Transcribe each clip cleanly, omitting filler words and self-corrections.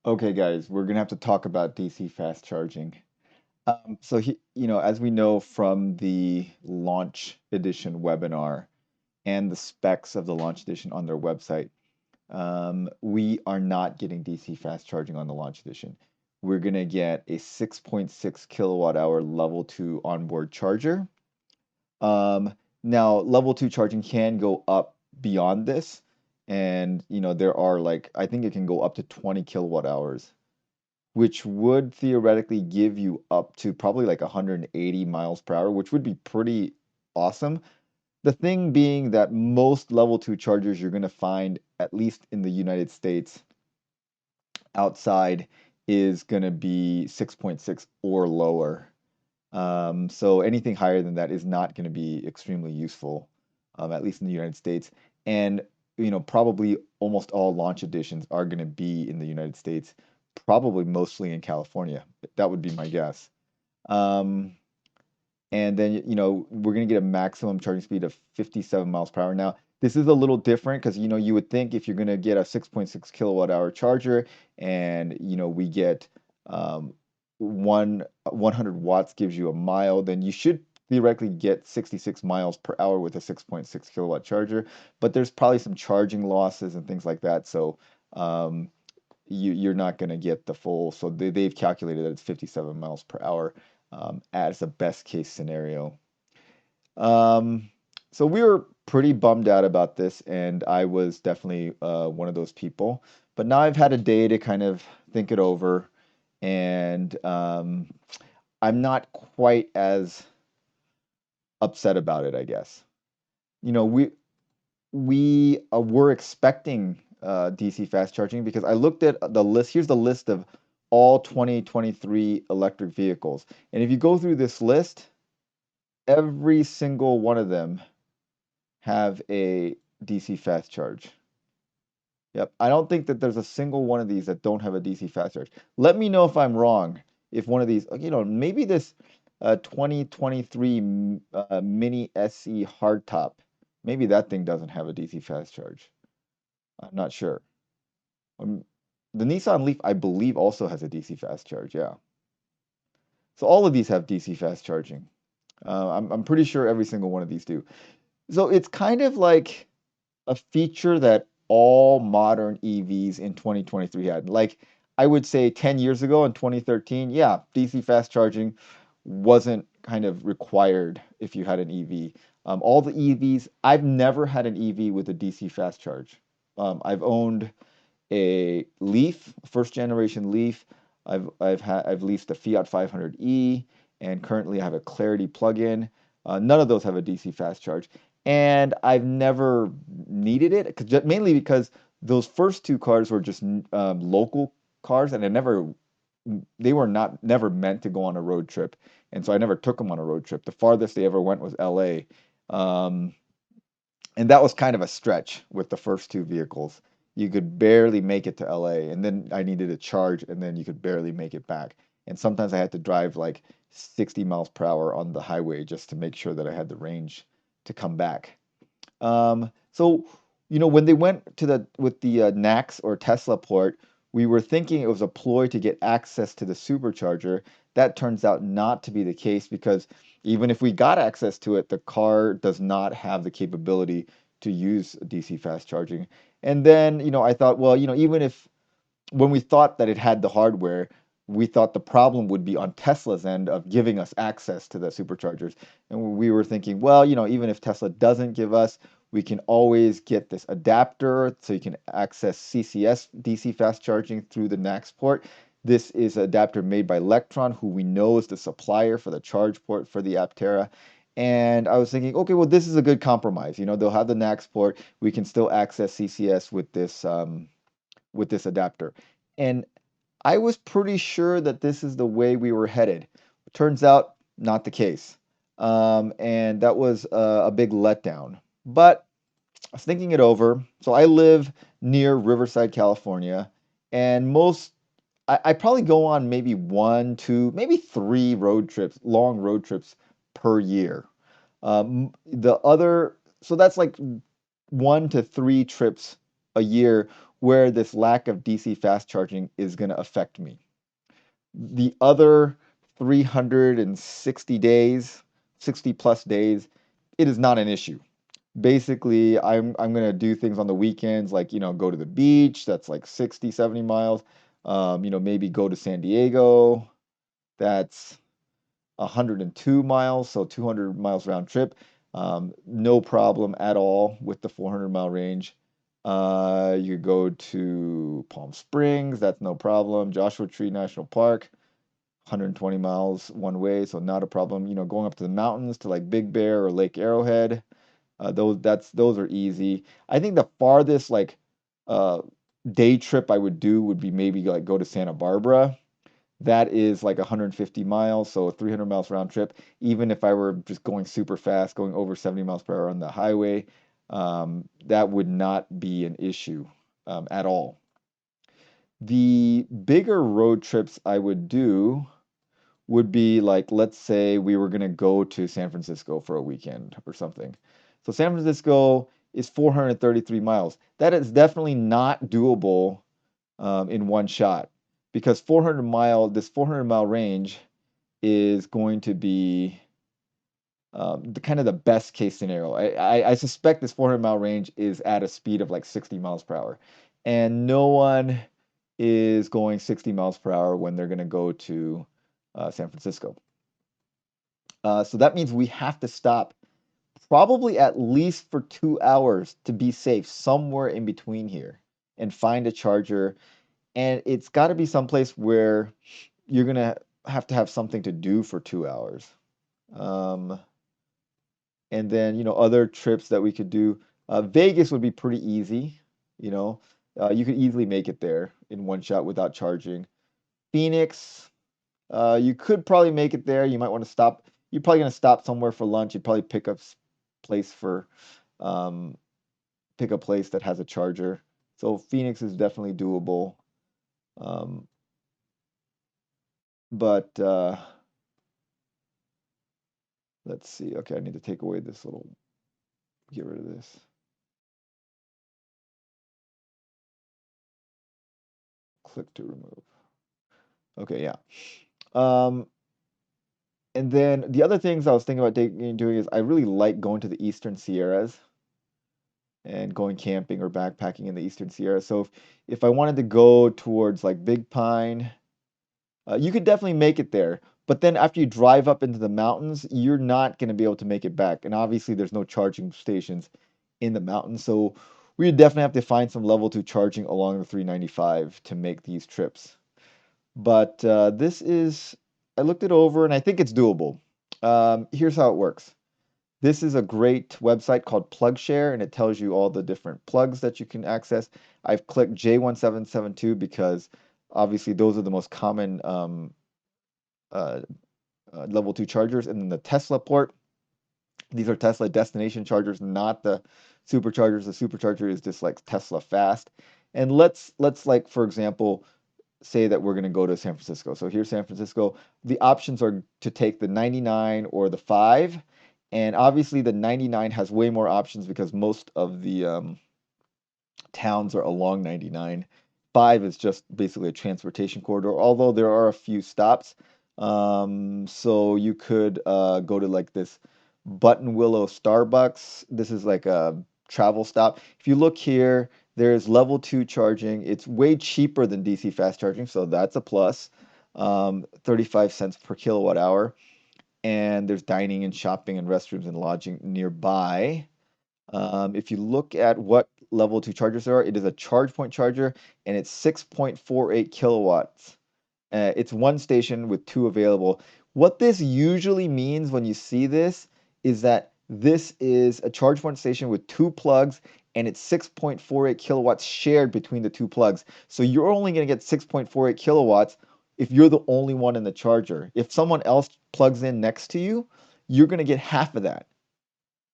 Okay, guys, we're gonna have to talk about DC fast charging. As we know from the launch edition webinar and the specs of the launch edition on their website, we are not getting DC fast charging on the launch edition. We're gonna get a 6.6 kilowatt hour level 2 onboard charger. Um, Now, level 2 charging can go up beyond this, and there are like I think it can go up to 20 kilowatt hours, which would theoretically give you up to probably like 180 miles per hour, which would be pretty awesome. The thing being that most level 2 chargers you're going to find, at least in the United States, outside is going to be 6.6 or lower. So anything higher than that is not going to be extremely useful, at least in the United States. And probably almost all launch editions are going to be in the United States, probably mostly in California. That would be my guess. Um, and then we're going to get a maximum charging speed of 57 miles per hour. Now, this is a little different because you would think if you're going to get a 6.6 kilowatt hour charger and we get um, 100 watts gives you a mile, then you should theoretically get 66 miles per hour with a 6.6 kilowatt charger. But there's probably some charging losses and things like that, so um, you're not going to get the full. So they've calculated that it's 57 miles per hour as a best case scenario. Um, so we were pretty bummed out about this, and I was definitely one of those people. But now I've had a day to kind of think it over, and I'm not quite as upset about it, I guess. You know, we were expecting DC fast charging because I looked at the list. Here's the list of all 2023 electric vehicles, and if you go through this list, every single one of them have a DC fast charge. Yep. I don't think that there's a single one of these that don't have a DC fast charge. Let me know if I'm wrong. If one of these, maybe this 2023 Mini SE hardtop, maybe that thing doesn't have a DC fast charge. I'm not sure. Um, the Nissan Leaf, I believe, also has a DC fast charge. Yeah. So all of these have DC fast charging. I'm pretty sure every single one of these do. So it's kind of like a feature that all modern EVs in 2023 had. Like I would say 10 years ago in 2013, yeah, DC fast charging wasn't kind of required if you had an EV. All the EVs, I've never had an EV with a DC fast charge. I've owned a Leaf, first generation Leaf. I've leased a Fiat 500e, and currently I have a Clarity plug-in. None of those have a DC fast charge, and I've never needed it mainly because those first two cars were just local cars, and they were not never meant to go on a road trip, and so I never took them on a road trip. The farthest they ever went was LA. Um, and that was kind of a stretch with the first two vehicles. You could barely make it to LA, and then I needed a charge, and then you could barely make it back. And sometimes I had to drive like 60 miles per hour on the highway just to make sure that I had the range to come back. So when they went to the with the NACS or Tesla port, we were thinking it was a ploy to get access to the supercharger. That turns out not to be the case because even if we got access to it, the car does not have the capability to use DC fast charging. And then, I thought, well, even if when we thought that it had the hardware, we thought the problem would be on Tesla's end of giving us access to the superchargers. And we were thinking, well, even if Tesla doesn't give us, we can always get this adapter so you can access CCS DC fast charging through the NACS port. This is an adapter made by Electron, who we know is the supplier for the charge port for the Aptera. And I was thinking, okay, well, this is a good compromise. They'll have the NACS port. We can still access CCS with this adapter. And I was pretty sure that this is the way we were headed. Turns out, not the case. And that was a big letdown. But I was thinking it over. So I live near Riverside, California, and I probably go on maybe one, two, maybe three road trips, long road trips per year. The other, so that's like 1 to 3 trips a year where this lack of DC fast charging is going to affect me. The other 360 days, 60 plus days, it is not an issue. Basically, I'm going to do things on the weekends like, go to the beach, that's like 60, 70 miles. Maybe go to San Diego, that's 102 miles, so 200 miles round trip. No problem at all with the 400-mile range. You could go to Palm Springs, that's no problem. Joshua Tree National Park, 120 miles one way, so not a problem. Going up to the mountains to like Big Bear or Lake Arrowhead, those are easy. I think the farthest like uh, day trip I would do would be maybe like go to Santa Barbara. That is like 150 miles, so 300 miles round trip. Even if I were just going super fast, going over 70 miles per hour on the highway, that would not be an issue at all. The bigger road trips I would do would be like, let's say we were going to go to San Francisco for a weekend or something. So San Francisco is 433 miles. That is definitely not doable in one shot because this 400-mile range is going to be the kind of the best case scenario. I suspect this 400-mile range is at a speed of like 60 miles per hour, and no one is going 60 miles per hour when they're going to go to San Francisco. So that means we have to stop probably at least for 2 hours to be safe, somewhere in between here, and find a charger. And it's got to be someplace where you're gonna have to have something to do for 2 hours. Um, and then other trips that we could do. Vegas would be pretty easy. You know, you could easily make it there in one shot without charging. Phoenix, you could probably make it there. You might want to stop. You're probably gonna stop somewhere for lunch. You'd probably place for um, pick a place that has a charger. So Phoenix is definitely doable. Um, but let's see. Okay, I need to take away this little, get rid of this. Click to remove. Okay, yeah. Um, and then the other things I was thinking about doing is I really like going to the Eastern Sierras and going camping or backpacking in the Eastern Sierra. So if I wanted to go towards like Big Pine, you could definitely make it there. But then after you drive up into the mountains, you're not going to be able to make it back. And obviously, there's no charging stations in the mountains. So we would definitely have to find some level 2 charging along the 395 to make these trips. But I looked it over and I think it's doable. Here's how it works. This is a great website called PlugShare, and it tells you all the different plugs that you can access. I've clicked J1772 because obviously those are the most common uh, level 2 chargers. And then the Tesla port, these are Tesla destination chargers, not the superchargers. The supercharger is just like Tesla fast. And let's like, for example, say that we're going to go to San Francisco. So here's San Francisco. The options are to take the 99 or the 5. And obviously the 99 has way more options because most of the towns are along 99. 5 is just basically a transportation corridor, although there are a few stops. So you could go to like this Button Willow Starbucks. This is like a travel stop. If you look here, there's level 2 charging. It's way cheaper than DC fast charging, so that's a plus. 35 cents per kilowatt hour. And there's dining and shopping and restrooms and lodging nearby. If you look at what level 2 chargers there are, it is a charge point charger and it's 6.48 kilowatts. It's one station with 2 available. What this usually means when you see this is that this is a charge point station with 2 plugs and it's 6.48 kilowatts shared between the 2 plugs. So you're only going to get 6.48 kilowatts if you're the only one in the charger. If someone else plugs in next to you, you're going to get half of that.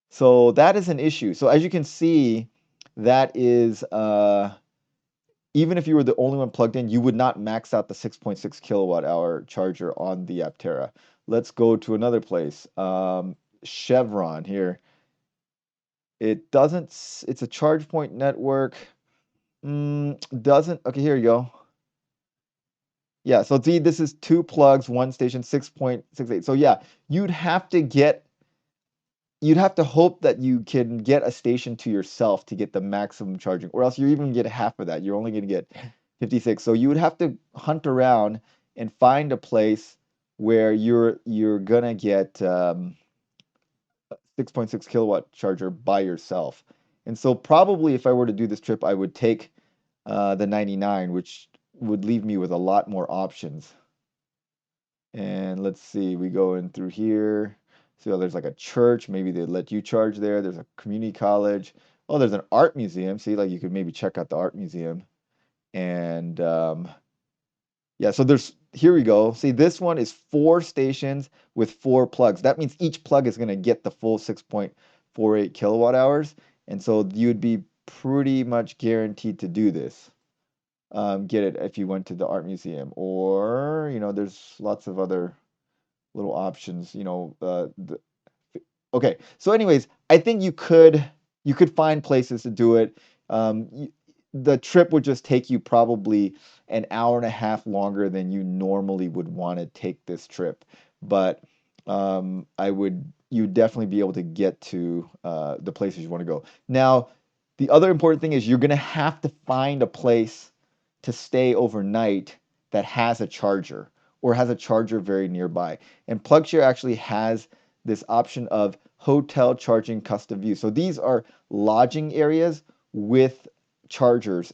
So that is an issue. So as you can see, that is even if you were the only one plugged in, you would not max out the 6.6 kilowatt hour charger on the Aptera. Let's go to another place. Chevron here. It doesn't, it's a charge point network. Doesn't. Okay, here you go. Yeah, so see, this is two plugs, one station, 6.68. So yeah, you'd have to get you'd have to hope that you can get a station to yourself to get the maximum charging, or else you're even gonna get half of that. You're only gonna get 56. So you would have to hunt around and find a place where you're gonna get 6.6 kilowatt charger by yourself. And so probably if I were to do this trip, I would take the 99, which would leave me with a lot more options. And let's see, we go in through here. So there's like a church, maybe they let you charge there. There's a community college. Oh, there's an art museum. See, like you could maybe check out the art museum. And yeah, so there's here we go. See, this one is 4 stations with 4 plugs. That means each plug is going to get the full 6.48 kilowatt hours. And so you'd be pretty much guaranteed to do this. Get it if you went to the art museum, or there's lots of other little options. Okay, so anyways, I think you could find places to do it. The trip would just take you probably an hour and a half longer than you normally would want to take this trip, but you definitely be able to get to the places you want to go. Now, the other important thing is you're gonna have to find a place to stay overnight that has a charger or has a charger very nearby. And PlugShare actually has this option of hotel charging custom view. So these are lodging areas with chargers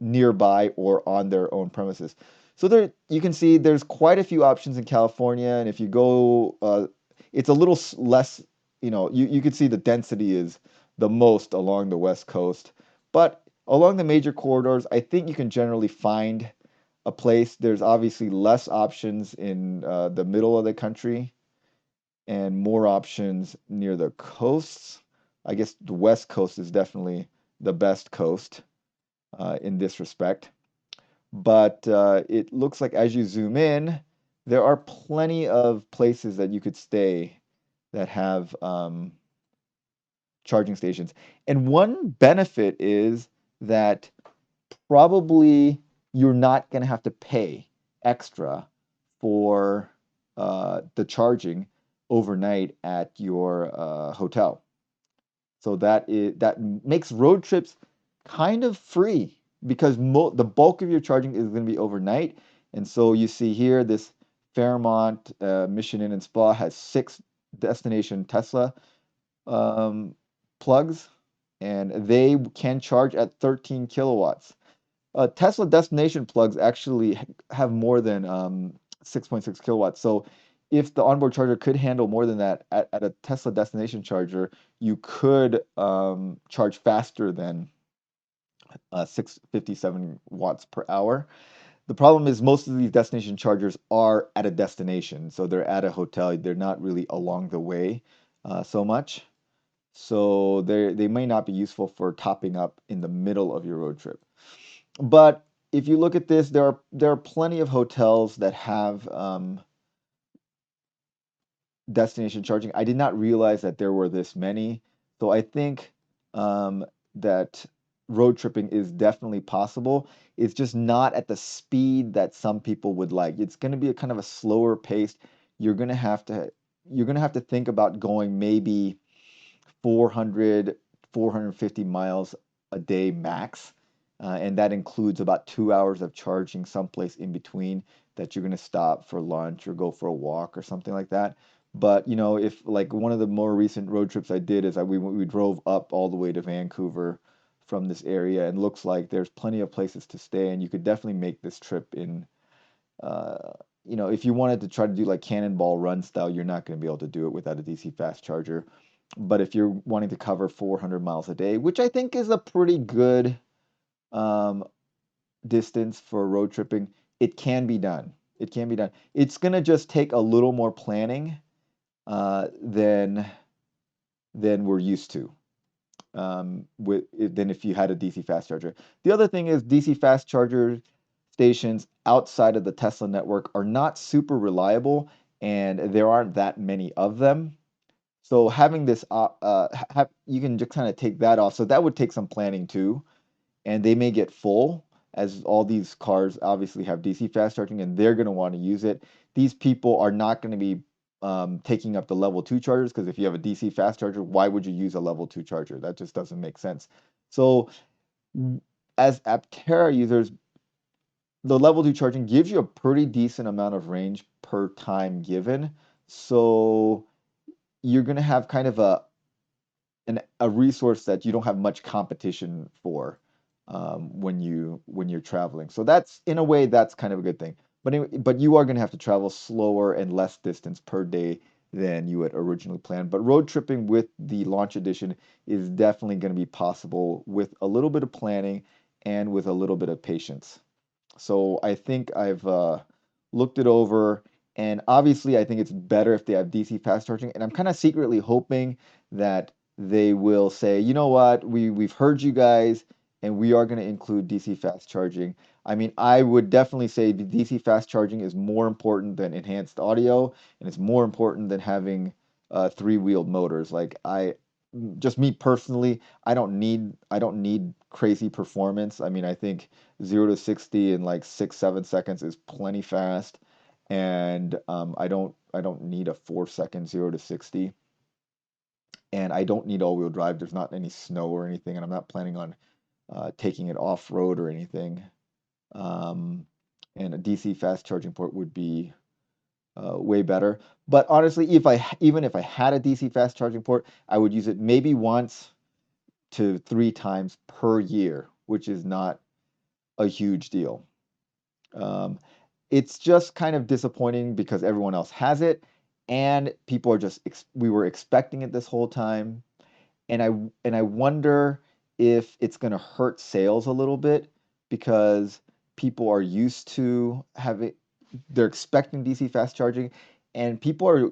nearby or on their own premises. So there you can see there's quite a few options in California, and if you go, it's a little less. You can see the density is the most along the West Coast, but along the major corridors, I think you can generally find a place. There's obviously less options in the middle of the country and more options near the coasts. I guess the West Coast is definitely the best coast in this respect. But it looks like as you zoom in, there are plenty of places that you could stay that have charging stations. And one benefit is that probably you're not going to have to pay extra for the charging overnight at your hotel. So that makes road trips kind of free because the bulk of your charging is going to be overnight. And so you see here this Fairmont Mission Inn and Spa has 6 destination Tesla um, plugs, and they can charge at 13 kilowatts. Tesla destination plugs actually have more than 6.6 kilowatts. So if the onboard charger could handle more than that at a Tesla destination charger, you could charge faster than 657 watts per hour. The problem is most of these destination chargers are at a destination. So they're at a hotel. They're not really along the way so much. So they may not be useful for topping up in the middle of your road trip. But if you look at this, there are plenty of hotels that have destination charging. I did not realize that there were this many. So I think that road tripping is definitely possible. It's just not at the speed that some people would like. It's going to be a kind of a slower pace. You're going to have to you're going to have to think about going maybe 400, 450 miles a day max. And that includes about 2 hours of charging someplace in between that you're going to stop for lunch or go for a walk or something like that. But if like one of the more recent road trips I did is we drove up all the way to Vancouver from this area, and looks like there's plenty of places to stay, and you could definitely make this trip in. Uh, if you wanted to try to do like Cannonball Run style, you're not going to be able to do it without a DC fast charger. But if you're wanting to cover 400 miles a day, which I think is a pretty good um, distance for road tripping, it can be done. It can be done. It's gonna just take a little more planning uh, than than we're used to than if you had a DC fast charger. The other thing is DC fast charger stations outside of the Tesla network are not super reliable, and there aren't that many of them. So having this, you can just kind of take that off. So that would take some planning too. and they may get full, as all these cars obviously have DC fast charging and they're going to want to use it. These people are not going to be taking up the level 2 chargers, because if you have a DC fast charger, why would you use a level 2 charger? That just doesn't make sense. So as Aptera users, the level 2 charging gives you a pretty decent amount of range per time given. So you're going to have kind of a resource that you don't have much competition for when you're traveling. So that's, in a way, that's kind of a good thing. But anyway, but you are going to have to travel slower and less distance per day than you had originally planned. But road tripping with the launch edition is definitely going to be possible with a little bit of planning and with a little bit of patience. So I think I've looked it over, and obviously I think it's better if they have DC fast charging. And I'm kind of secretly hoping that they will say, you know what, we've heard you guys, and we are going to include DC fast charging. I mean, I would definitely say the DC fast charging is more important than enhanced audio, and it's more important than having three-wheeled motors. Like just me personally, I don't need crazy performance. I mean, I think 0 to 60 in like 6 7 seconds is plenty fast, and I don't need a 4 second 0 to 60, and I don't need all-wheel drive. There's not any snow or anything, and I'm not planning on taking it off road or anything. Um, and a DC fast charging port would be way better. But honestly, even if I had a DC fast charging port, I would use it maybe once to 3 times per year, which is not a huge deal. Um, it's just kind of disappointing because everyone else has it, and people are just we were expecting it this whole time, and I wonder if it's going to hurt sales a little bit, because people are used to having, they're expecting DC fast charging, and people are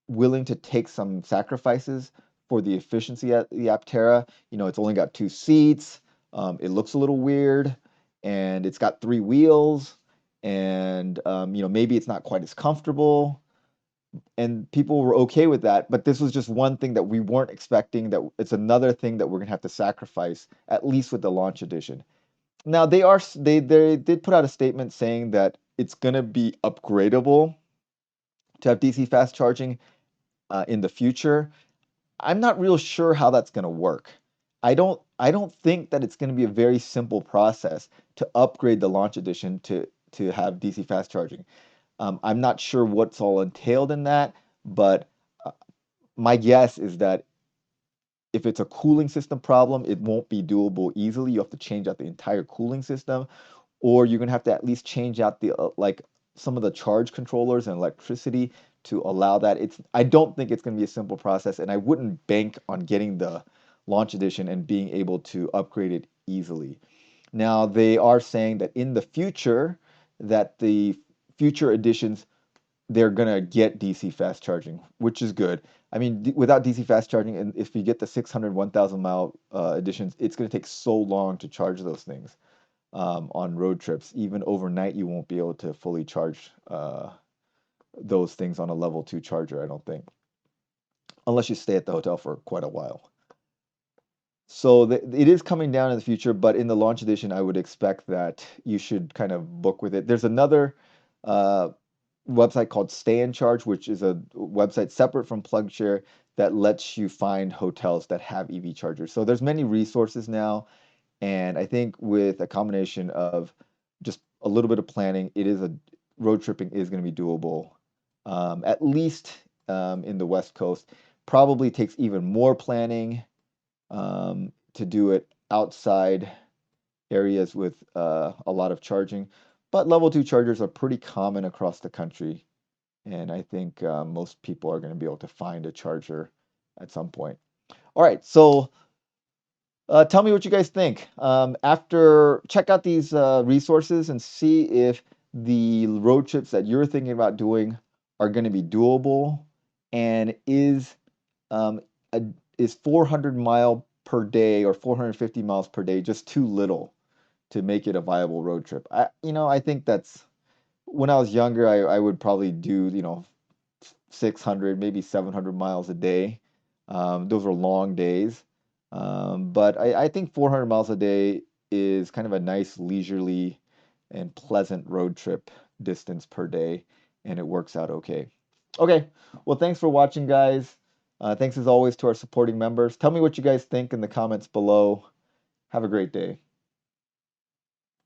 willing to take some sacrifices for the efficiency at the Aptera. It's only got 2 seats. It looks a little weird, and it's got 3 wheels, and maybe it's not quite as comfortable. And people were okay with that, but this was just one thing that we weren't expecting. That it's another thing that we're gonna have to sacrifice, at least with the launch edition. Now they did put out a statement saying that it's gonna be upgradable to have DC fast charging in the future. I'm not real sure how that's going to work. I don't think that it's going to be a very simple process to upgrade the launch edition to have DC fast charging. I'm not sure what's all entailed in that, but uh, my guess is that if it's a cooling system problem, it won't be doable easily. You have to change out the entire cooling system, or you're gonna have to at least change out the like some of the charge controllers and electricity to allow that. I don't think it's gonna be a simple process, and I wouldn't bank on getting the launch edition and being able to upgrade it easily. Now they are saying that in the future, that the future editions, they're gonna get DC fast charging, which is good. I mean, without DC fast charging, and if you get the 600, 1,000 mile editions, it's gonna take so long to charge those things on road trips. Even overnight, you won't be able to fully charge those things on a level 2 charger, I don't think, unless you stay at the hotel for quite a while. So it is coming down in the future, but in the launch edition, I would expect that you should kind of book with it. There's another uh, website called Stay in Charge, which is a website separate from PlugShare that lets you find hotels that have EV chargers. So there's many resources now, and I think with a combination of just a little bit of planning, road tripping is going to be doable, at least in the West Coast. Probably takes even more planning to do it outside areas with a lot of charging. But level 2 chargers are pretty common across the country, and I think most people are going to be able to find a charger at some point. All right, so tell me what you guys think. After check out these resources and see if the road trips that you're thinking about doing are going to be doable, and um, a, is 400 mile per day or 450 miles per day just too little to make it a viable road trip? I think that's, when I was younger, I would probably do 600, maybe 700 miles a day. Those were long days. But I think 400 miles a day is kind of a nice leisurely and pleasant road trip distance per day, and it works out okay. Okay, well, thanks for watching, guys. Thanks as always to our supporting members. Tell me what you guys think in the comments below. Have a great day.